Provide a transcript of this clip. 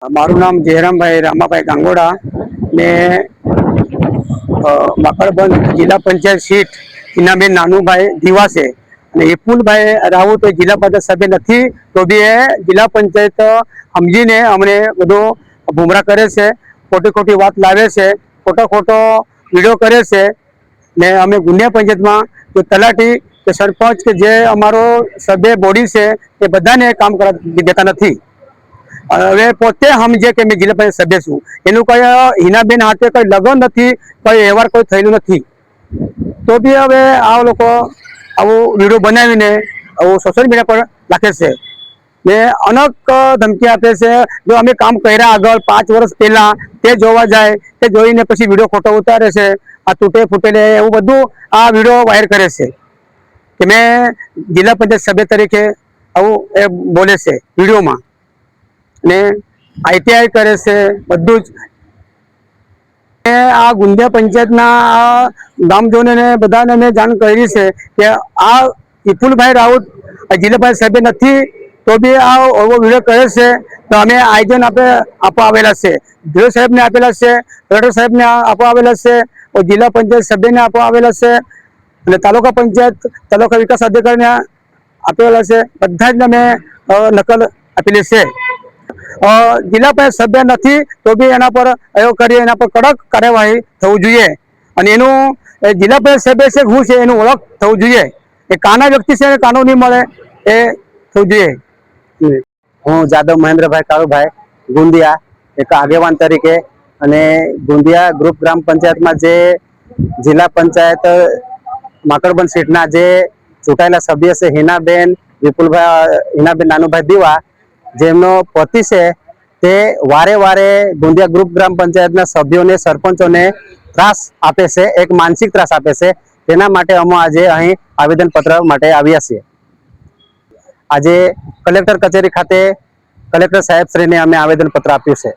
મારું નામ જયરામભાઈ રામાભાઈ ગાંગોડા ને મકરબંધ જિલ્લા પંચાયત સીટ હિનાબેન નાનુભાઈ દીવાસે અને વિપુલભાઈ રાઉત જિલ્લા પંચાયત સભ્ય નથી તો બી એ જિલ્લા પંચાયત સમજીને અમને બધો ગુમરાહ કરે છે, ખોટી ખોટી વાત લાવે છે, ખોટો વિડીયો કરે છે ને અમે ગુંડિયા પંચાયતમાં જે તલાટી કે સરપંચ કે જે અમારો સભ્ય બોડી છે એ બધાને કામ કરવા દેતા નથી। હવે પોતે સમજે કે મેં જિલ્લા પંચાયત સભ્ય છું, એનું કોઈ હિનાબેન હાથે કોઈ લગ્ન નથી, કોઈ વ્યવહાર કોઈ થયેલું નથી, તો બી હવે આ લોકો આવું વિડીયો બનાવીને આવું સોશિયલ મીડિયા પર નાખે છે ને અનેક ધમકી આપે છે। જો અમે કામ કર્યા આગળ 5 વર્ષ પહેલા તે જોવા જાય, તે જોઈને પછી વિડીયો ખોટો ઉતારે છે, આ તૂટે ફૂટેલે એવું બધું આ વિડીયો વાયર કરે છે કે મેં જિલ્લા પંચાયત સભ્ય તરીકે આવું એ બોલે છે વિડીયોમાં ને આઈટીઆઈ કરે છે બધું જ। આ ગુંડિયા પંચાયતના ગામજનોને બધાને મેં જાણ કરી છે કે આ વિપુલભાઈ રાઉત જિલ્લા પંચાયત સભ્ય નથી તો બી આ વિડીયો કરે છે, તો અમે આયોજન આપવા આવેલા છે, ડીઓ સાહેબને આપેલા છે, કલેક્ટર સાહેબને આપવા આવેલા છે, જિલ્લા પંચાયત સભ્યને આપવા આવેલા છે અને તાલુકા વિકાસ અધિકારીને આપેલા છે, બધા જ અમે નકલ આપેલી છે। જિલ્લા પંચાયત સભ્ય નથી તો બી એના પર એના પર કડક કાર્યવાહી થવું જોઈએ અને એનું જિલ્લા પંચાયત સભ્ય છે હું છે એનું ઓળખ થવું જોઈએ। એ કાના વ્યક્તિ છે કાનૂની મળે એ થવું જોઈએ। હું જાદવ મહેન્દ્રભાઈ કાળુભાઈ ગુંદિયા એક આગેવાન તરીકે અને ગુંદિયા ગ્રુપ ગ્રામ પંચાયતમાં જે જિલ્લા પંચાયત માકડબંધ સીટના જે ચૂંટાયેલા સભ્ય છે હિનાબેન નાનુભાઈ દીવા, જેમનો પતિ છે તે વારે ગુંદિયા ગ્રુપ ગ્રામ પંચાયતના સભ્યોને સરપંચોને ત્રાસ આપે છે, એક માનસિક ત્રાસ આપે છે। તેના માટે અમે આજે અહીં આવેદનપત્ર માટે આવ્યા છીએ। આજે કલેક્ટર કચેરી ખાતે કલેક્ટર સાહેબ શ્રીને અમે આવેદનપત્ર આપ્યું છે।